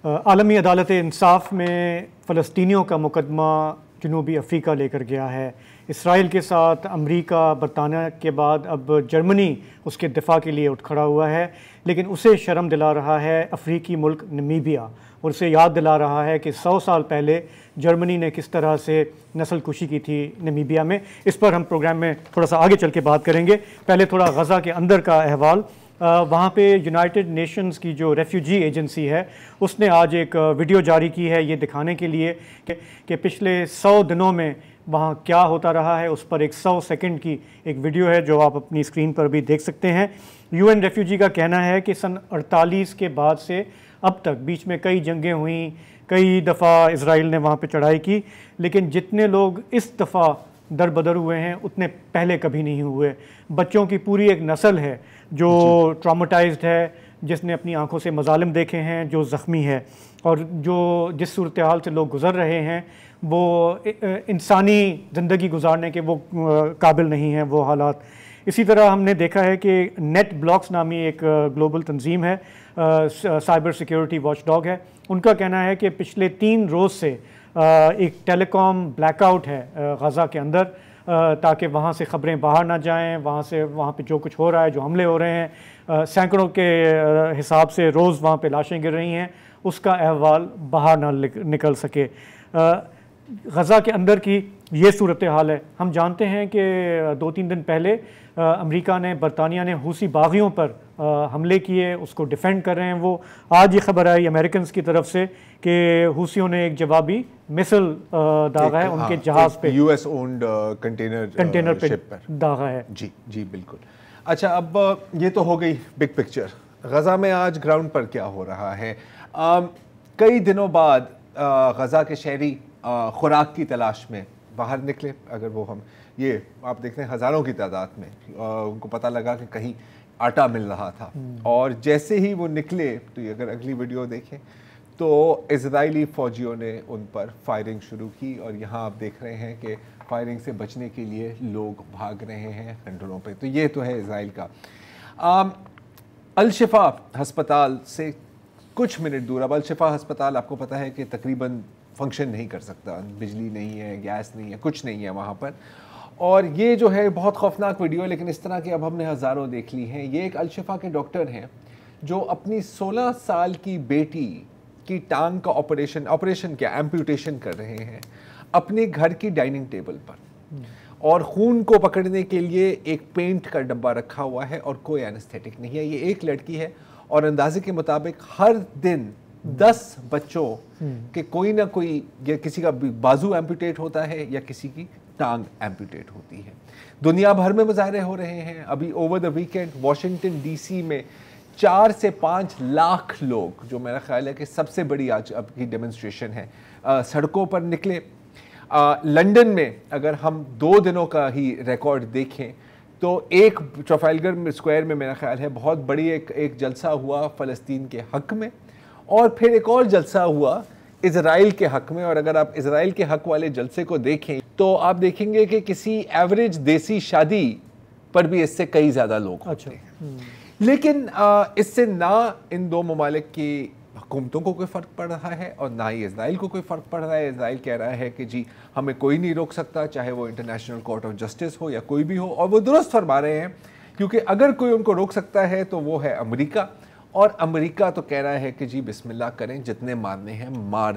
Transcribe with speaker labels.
Speaker 1: عالمی عدالت انصاف میں فلسطینیوں کا مقدمہ جنوبی افریقہ لے کر گیا ہے۔ اسرائیل کے ساتھ امریکہ برطانیہ کے بعد اب جرمنی اس کے دفاع کے لیے اٹھ کھڑا ہوا ہے، لیکن اسے شرم دلا رہا ہے افریقی ملک نمیبیا، اور اسے یاد دلا رہا ہے کہ 100 سال پہلے جرمنی نے کس طرح سے نسل کشی کی تھی نمیبیا میں۔ اس پر ہم پروگرام میں تھوڑا سا آگے چل کے بات کریں گے۔ پہلے تھوڑا غزہ کے اندر کا احوال۔ وہاں پہ یونائٹڈ نیشنز کی جو ریفیوجی ایجنسی ہے اس نے آج ایک ویڈیو جاری کی ہے یہ دکھانے کے لیے کہ پچھلے 100 دنوں میں وہاں کیا ہوتا رہا ہے۔ اس پر ایک 100 سیکنڈ کی ایک ویڈیو ہے جو آپ اپنی اسکرین پر بھی دیکھ سکتے ہیں۔ یو این ریفیوجی کا کہنا ہے کہ سن 48 کے بعد سے اب تک بیچ میں کئی جنگیں ہوئیں، کئی دفعہ اسرائیل نے وہاں پہ چڑھائی کی، لیکن جتنے لوگ اس دفعہ در بدر ہوئے ہیں اتنے پہلے کبھی نہیں ہوئے۔ بچوں کی پوری ایک نسل ہے جو ٹراماٹائزڈ ہے، جس نے اپنی آنکھوں سے مظالم دیکھے ہیں، جو زخمی ہے، اور جو جس صورتحال سے لوگ گزر رہے ہیں وہ انسانی زندگی گزارنے کے وہ قابل نہیں ہیں وہ حالات۔ اسی طرح ہم نے دیکھا ہے کہ نیٹ بلاکس نامی ایک گلوبل تنظیم ہے، سائبر سیکیورٹی واچ ڈاگ ہے، ان کا کہنا ہے کہ پچھلے 3 روز سے ایک ٹیلی کام بلیک آؤٹ ہے غزہ کے اندر، تاکہ وہاں سے خبریں باہر نہ جائیں، وہاں پہ جو کچھ ہو رہا ہے، جو حملے ہو رہے ہیں، سینکڑوں کے حساب سے روز وہاں پہ لاشیں گر رہی ہیں، اس کا احوال باہر نہ نکل سکے۔ غزہ کے اندر کی یہ صورتحال ہے۔ ہم جانتے ہیں کہ 2-3 دن پہلے امریکہ نے، برطانیہ نے حوثی باغیوں پر حملے کیے، اس کو ڈیفینڈ کر رہے ہیں وہ۔ آج یہ خبر آئی امریکنز کی طرف سے کہ حوثیوں نے ایک جوابی مسل داغا ہے ان کے جہاز پہ،
Speaker 2: یو ایس اونڈ کنٹینر
Speaker 1: پہ
Speaker 2: شپ پر
Speaker 1: داغا ہے۔
Speaker 2: جی بالکل۔ اچھا، اب یہ تو ہو گئی بگ پکچر۔ غزہ میں آج گراؤنڈ پر کیا ہو رہا ہے؟ کئی دنوں بعد غزہ کے شہری خوراک کی تلاش میں باہر نکلے۔ اگر وہ یہ آپ دیکھتے ہیں ہزاروں کی تعداد میں ان کو پتہ لگا کہ کہیں آٹا مل رہا تھا، اور جیسے ہی وہ نکلے تو یہ اگر اگلی ویڈیو دیکھیں تو اسرائیلی فوجیوں نے ان پر فائرنگ شروع کی، اور یہاں آپ دیکھ رہے ہیں کہ فائرنگ سے بچنے کے لیے لوگ بھاگ رہے ہیں کنٹرولوں پہ۔ تو یہ تو ہے اسرائیل کا۔ الشفا ہسپتال سے کچھ منٹ دور، اب الشفا ہسپتال آپ کو پتہ ہے کہ تقریباً فنکشن نہیں کر سکتا، بجلی نہیں ہے، گیس نہیں ہے، کچھ نہیں ہے وہاں پر۔ اور یہ جو ہے بہت خوفناک ویڈیو ہے، لیکن اس طرح کی اب ہم نے ہزاروں دیکھ لی ہیں۔ یہ ایک الشفا کے ڈاکٹر ہیں جو اپنی 16 سال کی بیٹی کی ٹانگ کا آپریشن کیا ایمپوٹیشن کر رہے ہیں اپنے گھر کی ڈائننگ ٹیبل پر، اور خون کو پکڑنے کے لیے ایک پینٹ کا ڈبہ رکھا ہوا ہے اور کوئی اینستھیٹک نہیں ہے۔ یہ ایک لڑکی ہے، اور اندازے کے مطابق ہر دن 10 بچوں کے کوئی نہ کوئی، یا کسی کا بازو ایمپوٹیٹ ہوتا ہے یا کسی کی ٹانگ ایمپوٹیٹ ہوتی ہے۔ دنیا بھر میں مظاہرے ہو رہے ہیں۔ ابھی over the weekend Washington D C میں 4 سے 5 لاکھ لوگ، جو میرا خیال ہے کہ سب سے بڑی آج اب کی ڈیمونسٹریشن ہے، سڑکوں پر نکلے۔ لنڈن میں اگر ہم 2 دنوں کا ہی ریکارڈ دیکھیں تو ایک ٹرافالگر اسکوائر میں میرا خیال ہے بہت بڑی ایک جلسہ ہوا فلسطین کے حق میں، اور پھر ایک اور جلسہ ہوا اسرائیل کے حق میں۔ اور اگر آپ اسرائیل کے حق والے جلسے کو دیکھیں تو آپ دیکھیں گے کہ کسی ایوریج دیسی شادی پر بھی اس سے کئی زیادہ لوگ ہوتے ہیں۔ لیکن اس سے نہ ان 2 ممالک کی حکومتوں کو کوئی فرق پڑ رہا ہے، اور نہ ہی اسرائیل کو کوئی فرق پڑ رہا ہے۔ اسرائیل کہہ رہا ہے کہ جی ہمیں کوئی نہیں روک سکتا، چاہے وہ انٹرنیشنل کورٹ آف جسٹس ہو یا کوئی بھی ہو، اور وہ درست فرما رہے ہیں، کیونکہ اگر کوئی ان کو روک سکتا ہے تو وہ ہے امریکہ، اور امریکہ تو کہہ رہا ہے کہ جی بسم اللہ کریں، جتنے مارنے ہیں مار